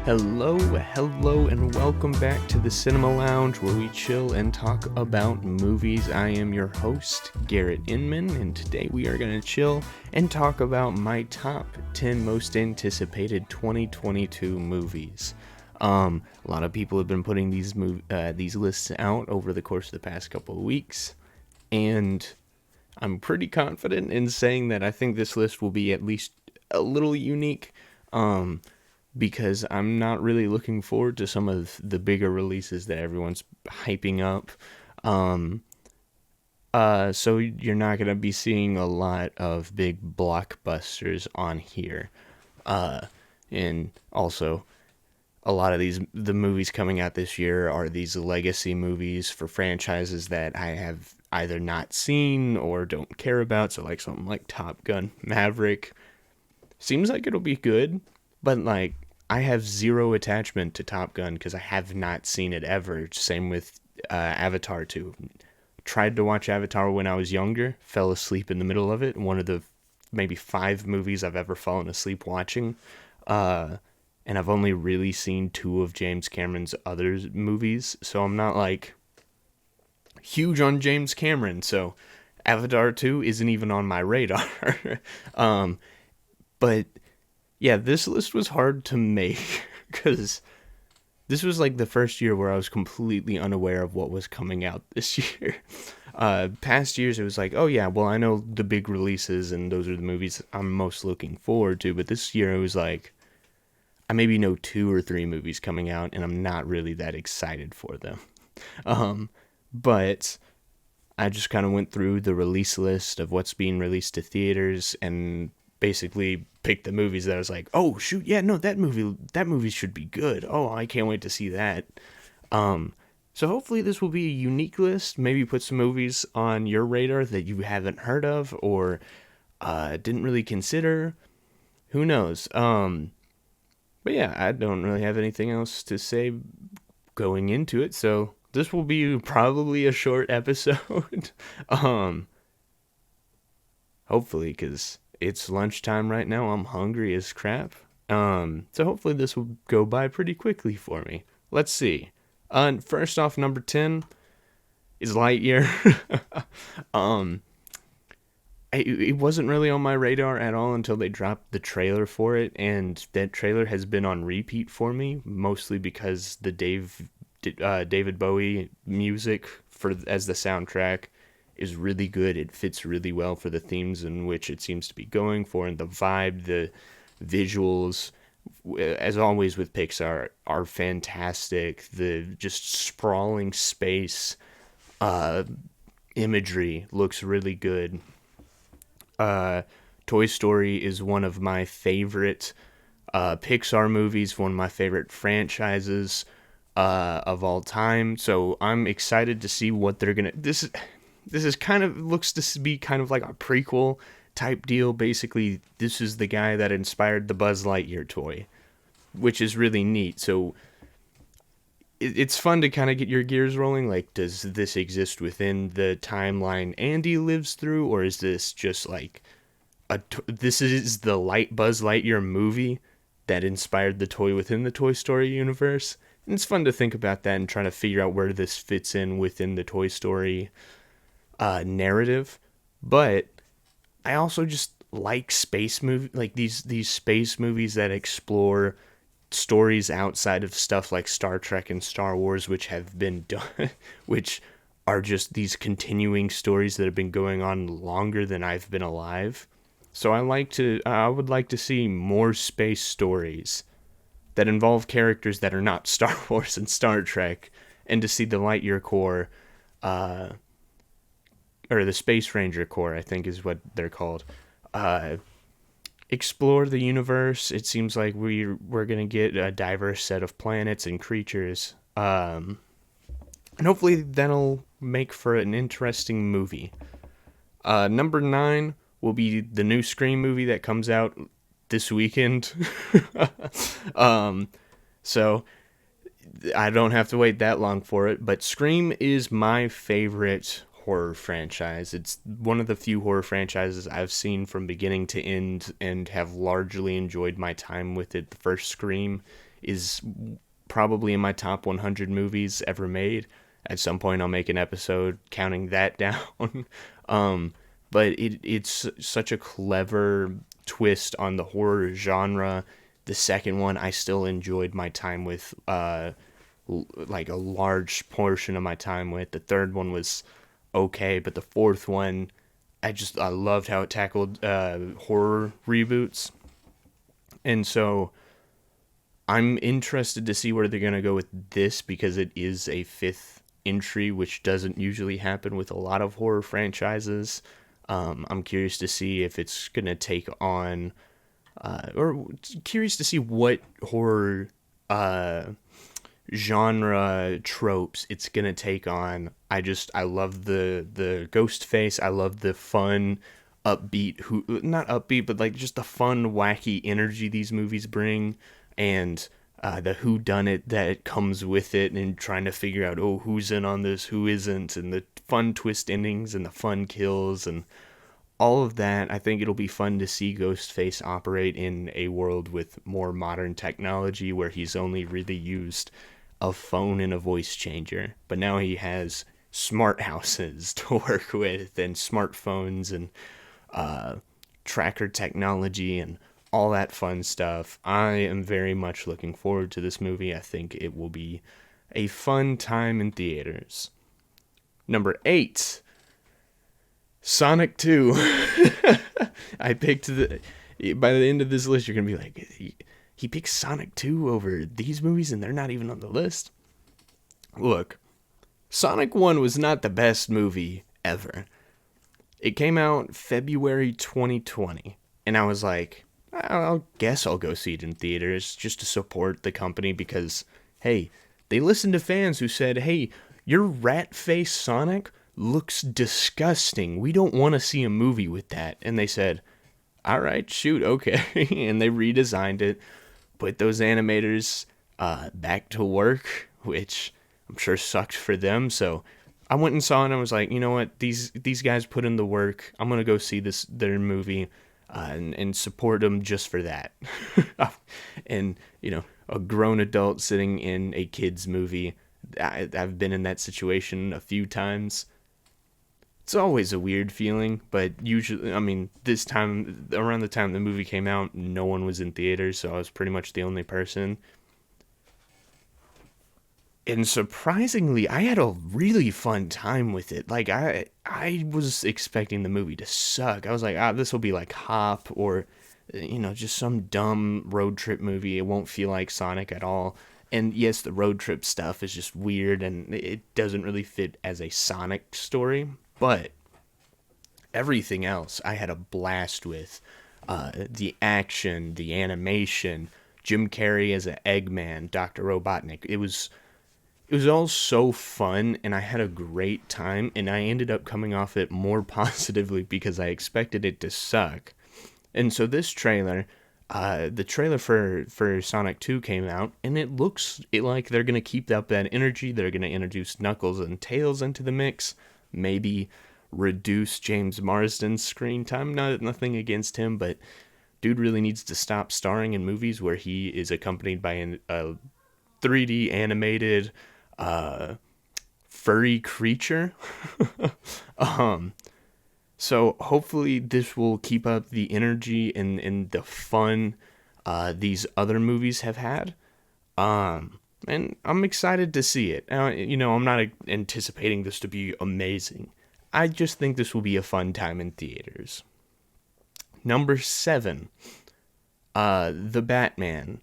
Hello, and welcome back to the Cinema Lounge, where we chill and talk about movies. I am your host, Garrett Inman, and today we are going to chill and talk about my top 10 most anticipated 2022 movies. A lot of people have been putting these lists out over the course of the past couple of weeks, and I'm pretty confident in saying that I think this list will be at least a little unique. Because I'm not really looking forward to some of the bigger releases that everyone's hyping up. So you're not going to be seeing a lot of big blockbusters on here. And also, a lot of the movies coming out this year are these legacy movies for franchises that I have either not seen or don't care about. So like something like Top Gun Maverick. Seems like it'll be good, but like, I have zero attachment to Top Gun because I have not seen it ever. Same with Avatar 2. Tried to watch Avatar when I was younger, fell asleep in the middle of it. One of the maybe 5 movies I've ever fallen asleep watching. And I've only really seen 2 of James Cameron's other movies, so I'm not like huge on James Cameron. So Avatar 2 isn't even on my radar. But yeah, this list was hard to make because this was like the first year where I was completely unaware of what was coming out this year. Past years, it was like, oh yeah, well, I know the big releases and those are the movies I'm most looking forward to. But this year, it was like, I maybe know 2 or 3 movies coming out and I'm not really that excited for them. But I just kind of went through the release list of what's being released to theaters and basically picked the movies that I was like, oh shoot, yeah, no, that movie should be good. Oh, I can't wait to see that. So hopefully this will be a unique list. Maybe put some movies on your radar that you haven't heard of or didn't really consider. Who knows? But yeah, I don't really have anything else to say going into it. So this will be probably a short episode. Hopefully, because it's lunchtime right now. I'm hungry as crap. So hopefully this will go by pretty quickly for me. Let's see. First off, number 10 is Lightyear. It wasn't really on my radar at all until they dropped the trailer for it, and that trailer has been on repeat for me, mostly because the David Bowie music as the soundtrack is really good. It fits really well for the themes in which it seems to be going for, and the vibe, the visuals, as always with Pixar, are fantastic. The just sprawling space imagery looks really good. Toy Story is one of my favorite Pixar movies, one of my favorite franchises of all time, so I'm excited to see what they're gonna... This is kind of looks to be kind of like a prequel type deal. Basically, this is the guy that inspired the Buzz Lightyear toy, which is really neat. So it's fun to kind of get your gears rolling. Like, does this exist within the timeline Andy lives through, or is this just like this is the Buzz Lightyear movie that inspired the toy within the Toy Story universe? And it's fun to think about that and try to figure out where this fits in within the Toy Story narrative. But I also just like space movie, like these space movies that explore stories outside of stuff like Star Trek and Star Wars, which have been done, which are just these continuing stories that have been going on longer than I've been alive. So I would like to see more space stories that involve characters that are not Star Wars and Star Trek, and to see the Lightyear Corps, or the Space Ranger Corps, I think is what they're called, explore the universe. It seems like we're going to get a diverse set of planets and creatures. And hopefully that'll make for an interesting movie. Number 9 will be the new Scream movie that comes out this weekend. So I don't have to wait that long for it. But Scream is my favorite horror franchise. It's one of the few horror franchises I've seen from beginning to end and have largely enjoyed my time with it. The first Scream is probably in my top 100 movies ever made. At some point, I'll make an episode counting that down. um, but it's such a clever twist on the horror genre. The second one, I still enjoyed my time with, like a large portion of my time with. The third one was okay, but the fourth one, I loved how it tackled horror reboots, and so I'm interested to see where they're gonna go with this because it is a fifth entry, which doesn't usually happen with a lot of horror franchises. I'm curious to see if it's gonna take on, or curious to see what horror genre tropes it's gonna take on. I love the ghost face. I love the fun, upbeat, who not upbeat, but like just the fun, wacky energy these movies bring, and the who done it that comes with it, and trying to figure out, oh, who's in on this, who isn't, and the fun twist endings and the fun kills and all of that. I think it'll be fun to see Ghostface operate in a world with more modern technology where he's only really used a phone and a voice changer, but now he has smart houses to work with and smartphones and tracker technology and all that fun stuff. I am very much looking forward to this movie. I think it will be a fun time in theaters. Number 8, Sonic 2. I picked by the end of this list, you're going to be like, he picked Sonic 2 over these movies and they're not even on the list. Look, Sonic 1 was not the best movie ever. It came out February 2020, and I was like, I guess I'll go see it in theaters just to support the company because, hey, they listened to fans who said, hey, your rat-faced Sonic looks disgusting. We don't want to see a movie with that. And they said, all right, shoot, okay. And they redesigned it, put those animators back to work, which I'm sure sucked for them. So I went and saw it and I was like, you know what? These guys put in the work. I'm going to go see their movie and support them just for that. And, a grown adult sitting in a kid's movie. I've been in that situation a few times. It's always a weird feeling, but usually, this time, around the time the movie came out, no one was in theaters, so I was pretty much the only person. And surprisingly, I had a really fun time with it. Like, I was expecting the movie to suck. I was like, this will be like Hop or, just some dumb road trip movie. It won't feel like Sonic at all. And yes, the road trip stuff is just weird and it doesn't really fit as a Sonic story. But everything else I had a blast with. The action, the animation, Jim Carrey as an Eggman, Dr. Robotnik. It was all so fun, and I had a great time, and I ended up coming off it more positively because I expected it to suck. And so this trailer, the trailer for Sonic 2 came out, and it looks like they're going to keep up that energy. They're going to introduce Knuckles and Tails into the mix, maybe reduce James Marsden's screen time. Nothing against him, but dude really needs to stop starring in movies where he is accompanied by a 3D animated furry creature. So hopefully this will keep up the energy and the fun these other movies have had. And I'm excited to see it. I'm not anticipating this to be amazing. I just think this will be a fun time in theaters. Number 7, The Batman.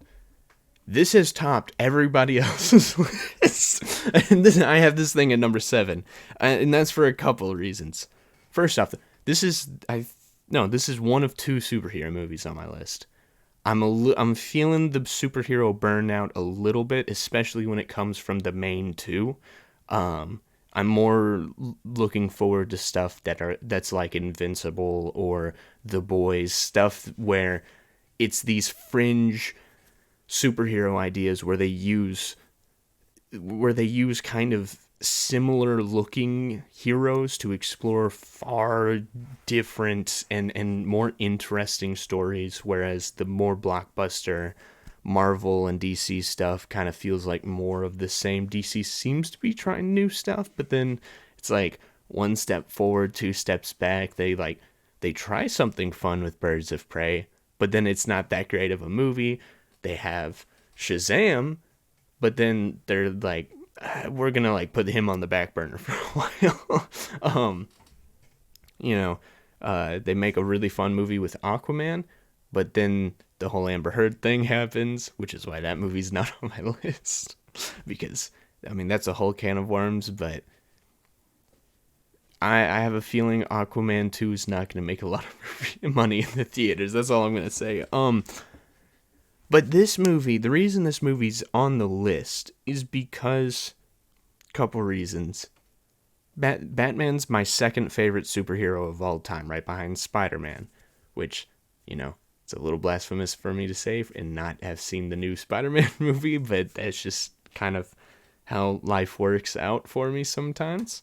This has topped everybody else's list. And then I have this thing at number 7. And that's for a couple of reasons. First off, this is one of 2 superhero movies on my list. I'm feeling the superhero burnout a little bit, especially when it comes from the main 2. I'm more looking forward to stuff that's like Invincible or The Boys, stuff where it's these fringe superhero ideas where they use kind of similar looking heroes to explore far different and more interesting stories, whereas the more blockbuster Marvel and DC stuff kind of feels like more of the same. DC seems to be trying new stuff, but then it's like one step forward, two steps back. They try something fun with Birds of Prey, but then it's not that great of a movie. They have Shazam, but then they're like, we're gonna like put him on the back burner for a while. You know, they make a really fun movie with Aquaman, but then the whole Amber Heard thing happens, which is why that movie's not on my list. Because, I mean, that's a whole can of worms, but I have a feeling Aquaman 2 is not going to make a lot of money in the theaters. That's all I'm going to say. But this movie, the reason this movie's on the list is because, couple reasons. Batman's my second favorite superhero of all time, right behind Spider-Man, which, you know, it's a little blasphemous for me to say and not have seen the new Spider-Man movie, but that's just kind of how life works out for me sometimes.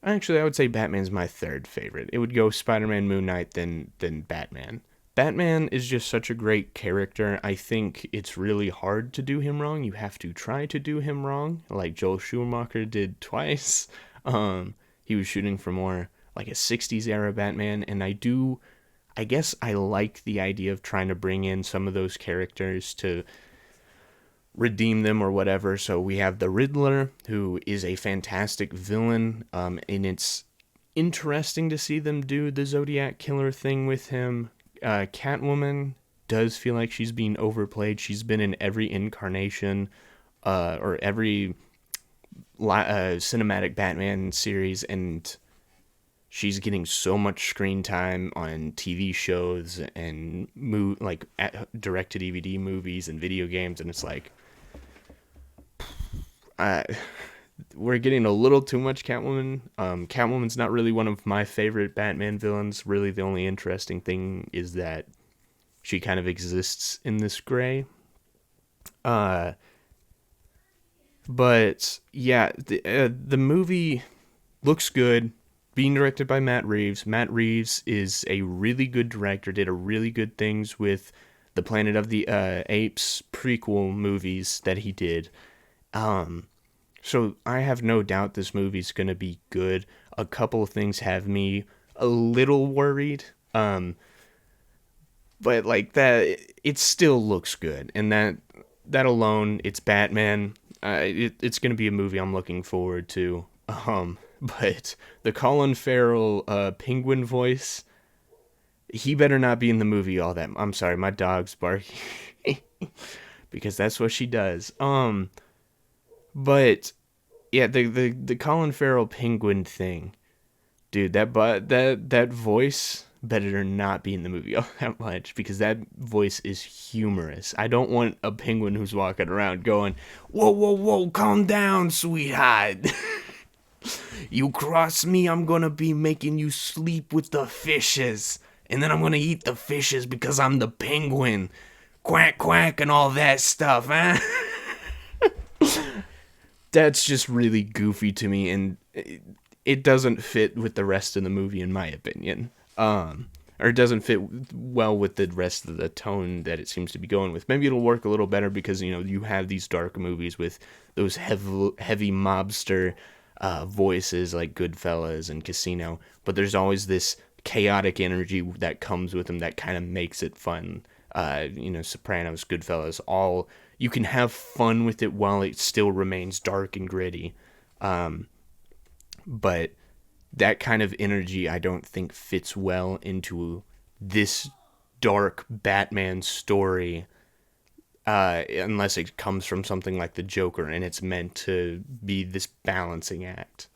Actually, I would say Batman's my third favorite. It would go Spider-Man, Moon Knight, then Batman. Batman is just such a great character. I think it's really hard to do him wrong. You have to try to do him wrong, like Joel Schumacher did twice. He was shooting for more like a 60s era Batman, and I guess I like the idea of trying to bring in some of those characters to redeem them or whatever. So we have the Riddler, who is a fantastic villain, and it's interesting to see them do the Zodiac Killer thing with him. Catwoman does feel like she's being overplayed. She's been in every incarnation or every cinematic Batman series, and she's getting so much screen time on TV shows and direct-to-DVD movies and video games, and it's like, we're getting a little too much Catwoman. Catwoman's not really one of my favorite Batman villains. Really, the only interesting thing is that she kind of exists in this gray. But yeah, the movie looks good. Being directed by Matt Reeves. Matt Reeves is a really good director. Did a really good things with the Planet of the Apes prequel movies that he did. So I have no doubt this movie's going to be good. A couple of things have me a little worried. But like that, it still looks good. And that alone, it's Batman. It's going to be a movie I'm looking forward to. But the Colin Farrell penguin voice, he better not be in the movie all that. I'm sorry, my dog's barking. Because that's what she does. But yeah, the Colin Farrell penguin thing, dude. That voice better not be in the movie all that much, because that voice is humorous. I don't want a penguin who's walking around going, "Whoa, whoa, whoa, calm down, sweetheart. You cross me, I'm gonna be making you sleep with the fishes, and then I'm gonna eat the fishes because I'm the penguin. Quack, quack, and all that stuff, huh?" That's just really goofy to me, and it doesn't fit with the rest of the movie, in my opinion. Or it doesn't fit well with the rest of the tone that it seems to be going with. Maybe it'll work a little better because, you know, you have these dark movies with those heavy mobster voices like Goodfellas and Casino, but there's always this chaotic energy that comes with them that kind of makes it fun. Sopranos, Goodfellas, all, you can have fun with it while it still remains dark and gritty. But that kind of energy I don't think fits well into this dark Batman story, unless it comes from something like the Joker and it's meant to be this balancing act.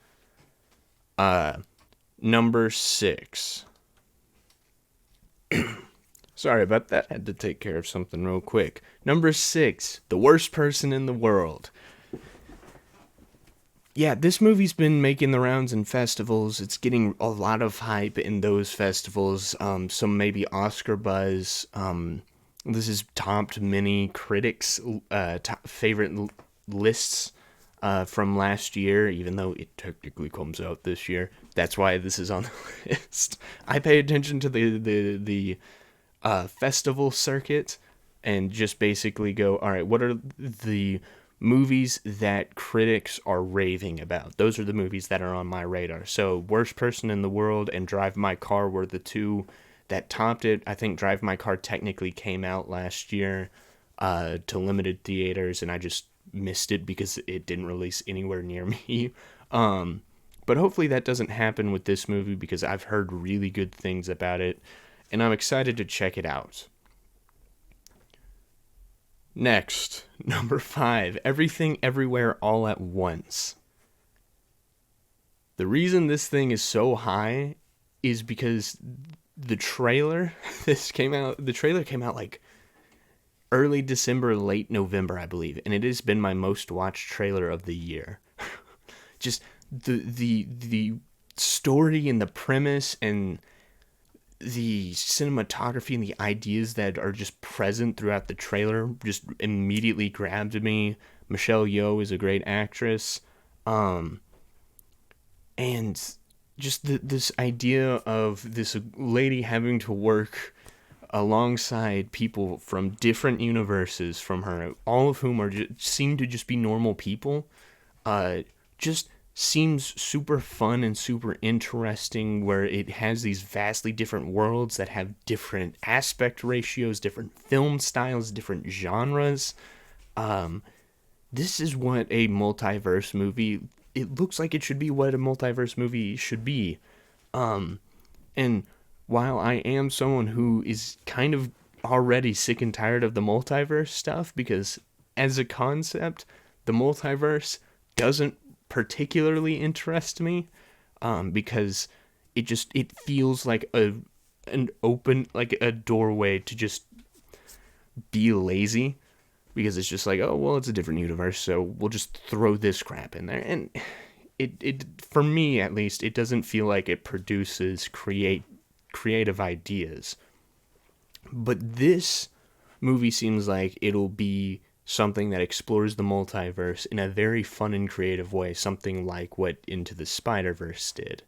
Number 6. Sorry about that. Had to take care of something real quick. Number 6, The Worst Person in the World. Yeah, this movie's been making the rounds in festivals. It's getting a lot of hype in those festivals. Some maybe Oscar buzz. This is topped many critics' favorite lists from last year, even though it technically comes out this year. That's why this is on the list. I pay attention to the festival circuit and just basically go, all right, what are the movies that critics are raving about? Those are the movies that are on my radar. So Worst Person in the World and Drive My Car were the two that topped it. I think Drive My Car technically came out last year to limited theaters, and I just missed it because it didn't release anywhere near me. But hopefully that doesn't happen with this movie because I've heard really good things about it, and I'm excited to check it out. Next, number 5, Everything Everywhere All at Once. The reason this thing is so high is because the trailer came out like early December, late November, I believe, and it has been my most watched trailer of the year. Just the story and the premise and the cinematography and the ideas that are just present throughout the trailer just immediately grabbed me. Michelle Yeoh is a great actress. And just this idea of this lady having to work alongside people from different universes from her, all of whom seem to just be normal people, just seems super fun and super interesting, where it has these vastly different worlds that have different aspect ratios, different film styles, different genres. This is what a multiverse movie, it looks like it should be what a multiverse movie should be. And while I am someone who is kind of already sick and tired of the multiverse stuff, because as a concept, the multiverse doesn't particularly interest me, because it feels like an open, like a doorway to just be lazy, because it's just like, oh well, it's a different universe, so we'll just throw this crap in there. And it for me at least, it doesn't feel like it produces creative ideas. But this movie seems like it'll be something that explores the multiverse in a very fun and creative way, something like what Into the Spider-Verse did.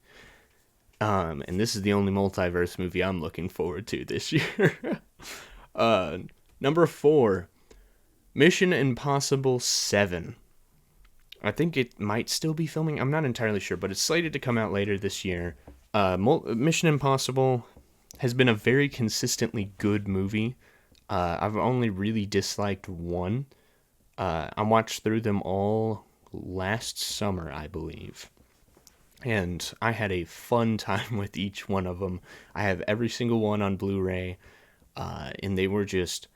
And this is the only multiverse movie I'm looking forward to this year. Number 4, Mission Impossible 7. I think it might still be filming. I'm not entirely sure, but it's slated to come out later this year. Mission Impossible has been a very consistently good movie. I've only really disliked one. I watched through them all last summer, I believe. And I had a fun time with each one of them. I have every single one on Blu-ray. And they were just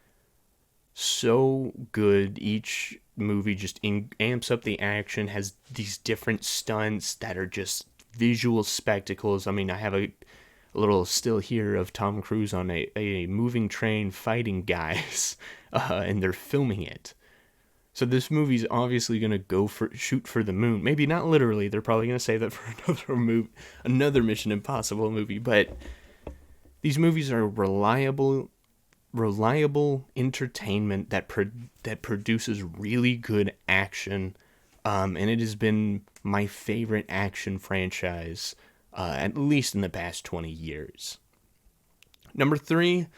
so good. Each movie just amps up the action, has these different stunts that are just visual spectacles. I mean, I have a little still here of Tom Cruise on a moving train fighting guys, and they're filming it. So this movie's obviously going to shoot for the moon. Maybe not literally, they're probably going to save that for another Mission Impossible movie, but these movies are reliable entertainment that produces really good action, and it has been my favorite action franchise, at least in the past 20 years. Number 3,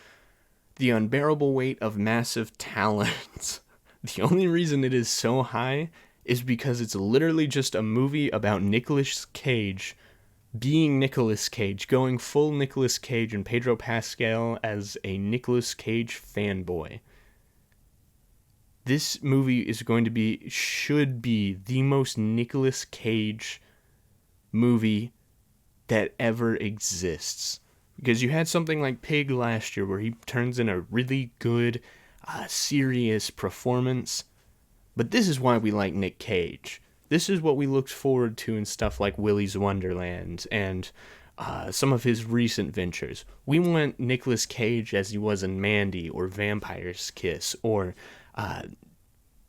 The Unbearable Weight of Massive Talent. The only reason it is so high is because it's literally just a movie about Nicolas Cage being Nicolas Cage, going full Nicolas Cage, and Pedro Pascal as a Nicolas Cage fanboy. This movie should be the most Nicolas Cage movie that ever exists. Because you had something like Pig last year where he turns in a really good, serious performance. But this is why we like Nick Cage. This is what we looked forward to in stuff like Willy's Wonderland and some of his recent ventures. We want Nicolas Cage as he was in Mandy or Vampire's Kiss or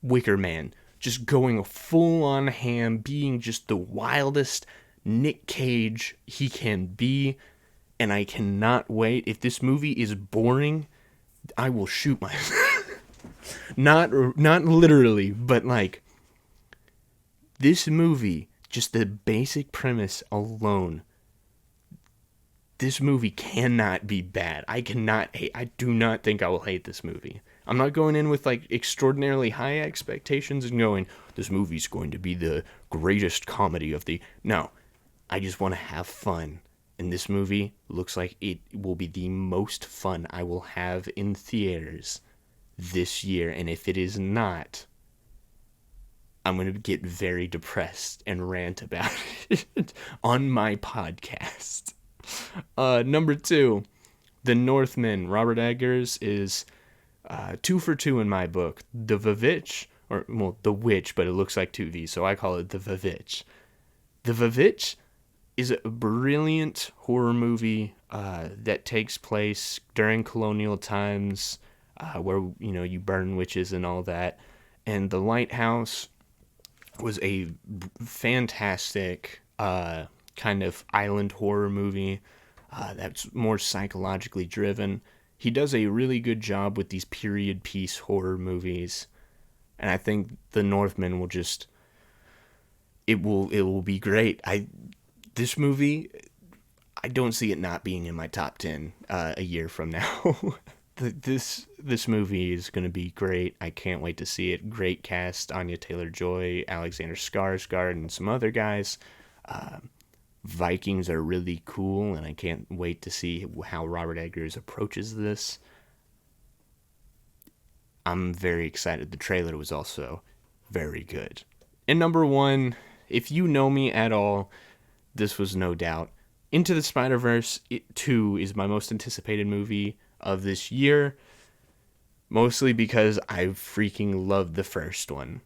Wicker Man. Just going full on ham, being just the wildest Nick Cage he can be. And I cannot wait. If this movie is boring, I will shoot myself. Not literally, but like This movie, just the basic premise alone, this movie cannot be bad. I do not think I will hate this movie. I'm not going in with like extraordinarily high expectations and going, this movie's going to be the greatest comedy of the. No, I just want to have fun. And this movie looks like it will be the most fun I will have in theaters this year. And if it is not, I'm going to get very depressed and rant about it on my podcast. Number 2, The Northmen. Robert Eggers is 2 for 2 in my book. The Vivitch, or, well, The Witch, but it looks like 2 V's, so I call it The Vivitch. The Vivitch is a brilliant horror movie that takes place during colonial times, where, you burn witches and all that. And The Lighthouse was a fantastic kind of island horror movie that's more psychologically driven. He does a really good job with these period piece horror movies, and I think The Northman will just it will be great. This movie, I don't see it not being in my top 10 a year from now. This movie is going to be great. I can't wait to see it. Great cast: Anya Taylor-Joy, Alexander Skarsgård, and some other guys. Vikings are really cool, and I can't wait to see how Robert Eggers approaches this. I'm very excited. The trailer was also very good. And number 1, if you know me at all, this was no doubt. Into the Spider-Verse 2 is my most anticipated movie of this year, mostly because I freaking loved the first one.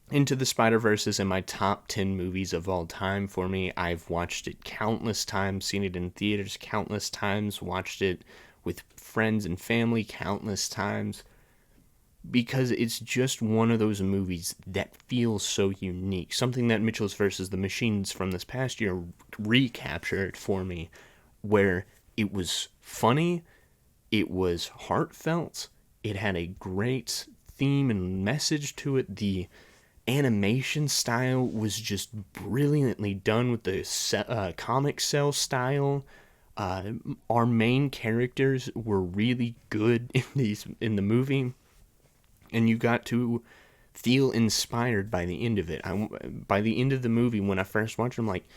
Into the Spider-Verse is in my top 10 movies of all time for me. I've watched it countless times, seen it in theaters countless times, watched it with friends and family countless times, because it's just one of those movies that feels so unique. Something that Mitchell's vs. the Machines from this past year recaptured for me, where it was funny, it was heartfelt, it had a great theme and message to it. The animation style was just brilliantly done with the comic cell style. Our main characters were really good in the movie, and you got to feel inspired by the end of it. By the end of the movie, when I first watched it, I'm like,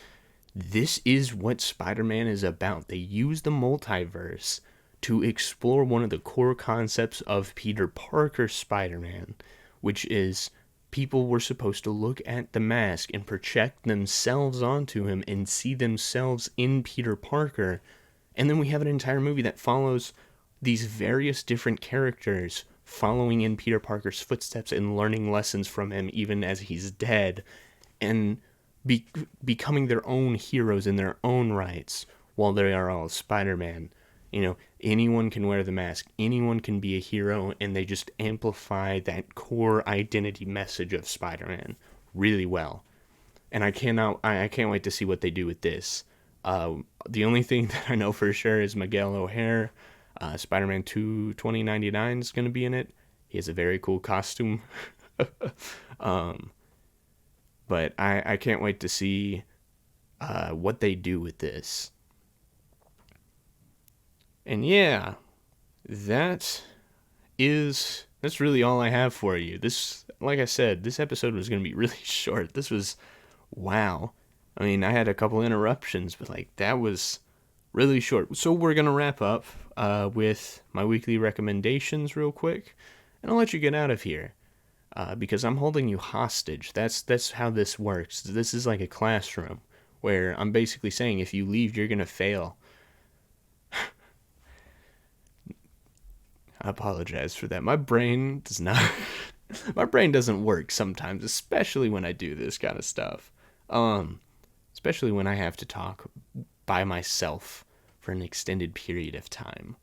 this is what Spider-Man is about. They use the multiverse to explore one of the core concepts of Peter Parker's Spider-Man, which is people were supposed to look at the mask and project themselves onto him and see themselves in Peter Parker. And then we have an entire movie that follows these various different characters following in Peter Parker's footsteps and learning lessons from him even as he's dead, and becoming their own heroes in their own rights while they are all Spider-Man. Anyone can wear the mask, anyone can be a hero, and they just amplify that core identity message of Spider-Man really well. And I can't wait to see what they do with this. The only thing that I know for sure is Miguel O'Hare, Spider-Man 2 2099 is going to be in it. He has a very cool costume. But I can't wait to see what they do with this. And yeah, that's really all I have for you. This, like I said, this episode was going to be really short. This was, wow. I mean, I had a couple interruptions, but that was really short. So we're going to wrap up with my weekly recommendations real quick, and I'll let you get out of here because I'm holding you hostage. That's how this works. This is like a classroom where I'm basically saying if you leave, you're going to fail. I apologize for that. My brain doesn't work sometimes, especially when I do this kind of stuff. Especially when I have to talk by myself for an extended period of time.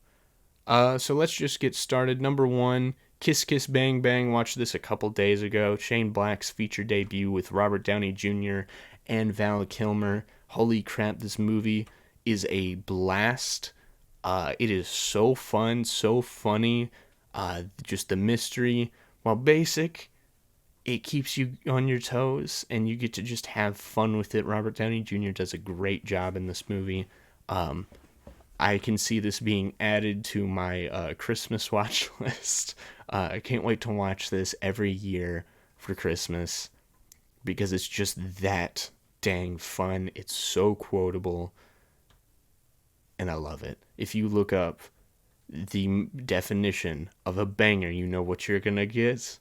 So let's just get started. Number 1, Kiss Kiss Bang Bang. Watched this a couple days ago. Shane Black's feature debut with Robert Downey Jr. and Val Kilmer. Holy crap, this movie is a blast. It is so fun, so funny. Just the mystery, while basic, it keeps you on your toes, and you get to just have fun with it. Robert Downey Jr. does a great job in this movie. I can see this being added to my Christmas watch list. I can't wait to watch this every year for Christmas because it's just that dang fun. It's so quotable, and I love it. If you look up the definition of a banger, you know what you're gonna get.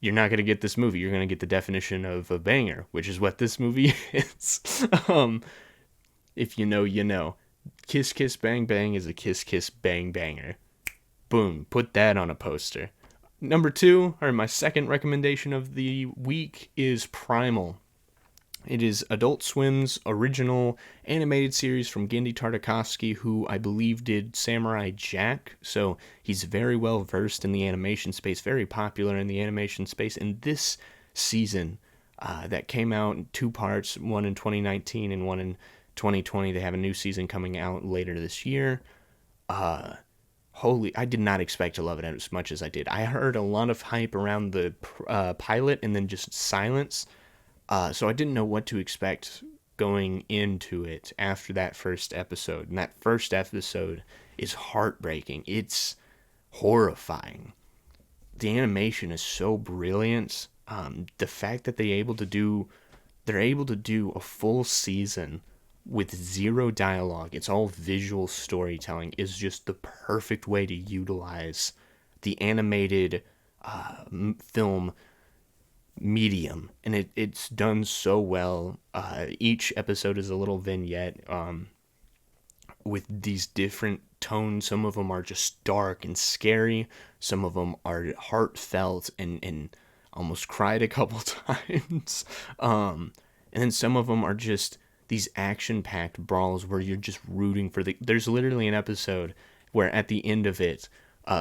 You're not gonna get this movie. You're gonna get the definition of a banger, which is what this movie is. If you know, you know. Kiss Kiss Bang Bang is a Kiss Kiss Bang Banger. Boom, put that on a poster. Number 2, or my second recommendation of the week, is Primal. It is Adult Swim's original animated series from Genndy Tartakovsky, who I believe did Samurai Jack. So he's very well versed in the animation space, very popular in the animation space. And this season that came out in 2 parts, one in 2019 and one in 2020. They have a new season coming out later this year. I did not expect to love it as much as I did. I heard a lot of hype around the pilot and then just silence. So I didn't know what to expect going into it after that first episode. And that first episode is heartbreaking. It's horrifying. The animation is so brilliant. The fact that they're able to do a full season with 0 dialogue, it's all visual storytelling, is just the perfect way to utilize the animated film medium, and it's done so well. Each episode is a little vignette with these different tones. Some of them are just dark and scary, some of them are heartfelt and almost cried a couple times, and then some of them are just these action-packed brawls where you're just rooting for there's literally an episode where at the end of it,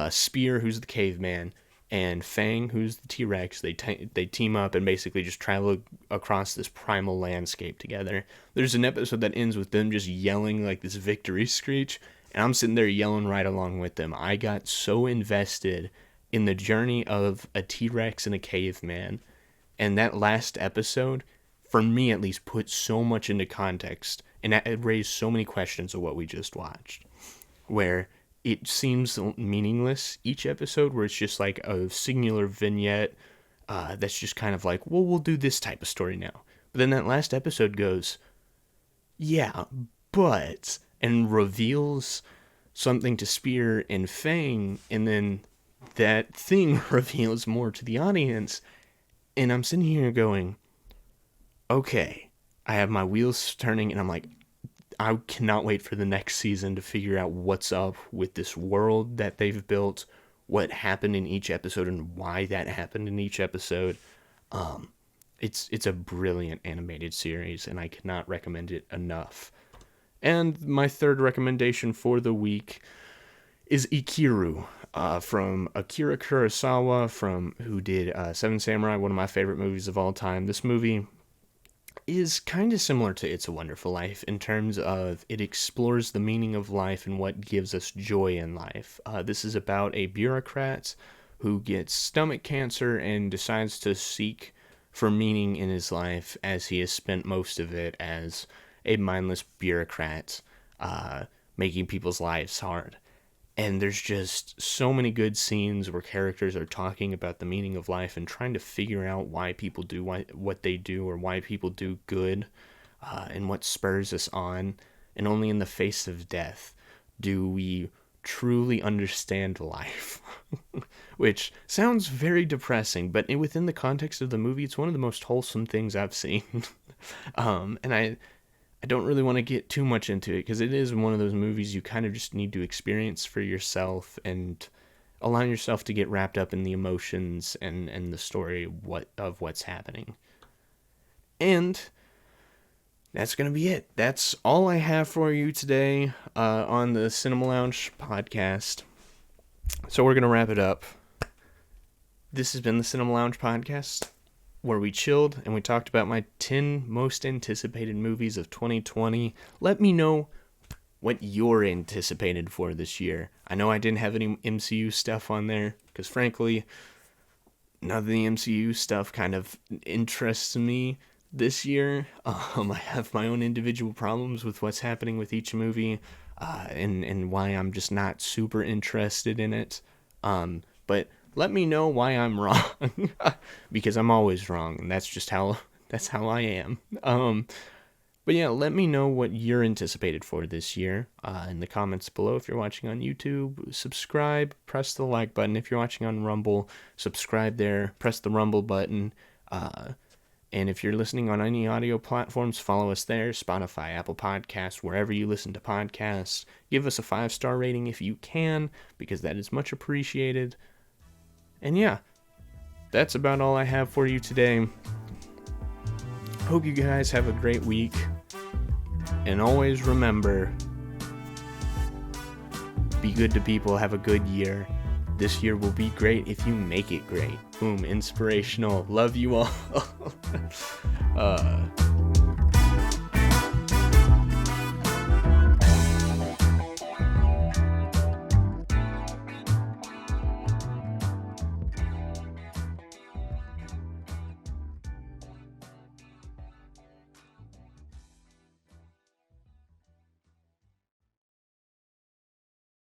Spear, who's the caveman, and Fang, who's the T-Rex, they team up and basically just travel across this primal landscape together. There's an episode that ends with them just yelling like this victory screech, and I'm sitting there yelling right along with them. I got so invested in the journey of a T-Rex and a caveman, and that last episode, for me at least, put so much into context, and it raised so many questions of what we just watched, where it seems meaningless each episode, where it's just like a singular vignette that's just kind of like, well, we'll do this type of story now. But then that last episode goes, yeah, but, and reveals something to Spear and Fang, and then that thing reveals more to the audience, and I'm sitting here going, okay, I have my wheels turning, and I'm like, I cannot wait for the next season to figure out what's up with this world that they've built, what happened in each episode, and why that happened in each episode. It's a brilliant animated series, and I cannot recommend it enough. And my third recommendation for the week is Ikiru, from Akira Kurosawa, who did Seven Samurai, one of my favorite movies of all time. This movie is kind of similar to It's a Wonderful Life in terms of it explores the meaning of life and what gives us joy in life. This is about a bureaucrat who gets stomach cancer and decides to seek for meaning in his life, as he has spent most of it as a mindless bureaucrat, making people's lives hard. And there's just so many good scenes where characters are talking about the meaning of life and trying to figure out why people do what they do, or why people do good, and what spurs us on. And only in the face of death do we truly understand life. Which sounds very depressing, but within the context of the movie, it's one of the most wholesome things I've seen. And I don't really want to get too much into it, because it is one of those movies you kind of just need to experience for yourself and allow yourself to get wrapped up in the emotions and the story of what's happening. And that's going to be it. That's all I have for you today on the Cinema Lounge podcast. So we're going to wrap it up. This has been the Cinema Lounge podcast, where we chilled and we talked about my 10 most anticipated movies of 2020. Let me know what you're anticipated for this year. I know I didn't have any MCU stuff on there, because frankly, none of the MCU stuff kind of interests me this year. I have my own individual problems with what's happening with each movie, and why I'm just not super interested in it. But let me know why I'm wrong, because I'm always wrong, and that's how I am. But yeah, let me know what you're anticipated for this year in the comments below. If you're watching on YouTube, subscribe, press the like button. If you're watching on Rumble, subscribe there, press the Rumble button. And if you're listening on any audio platforms, follow us there, Spotify, Apple Podcasts, wherever you listen to podcasts. Give us a 5-star rating if you can, because that is much appreciated. And yeah, that's about all I have for you today. Hope you guys have a great week. And always remember, be good to people, have a good year. This year will be great if you make it great. Boom, inspirational. Love you all.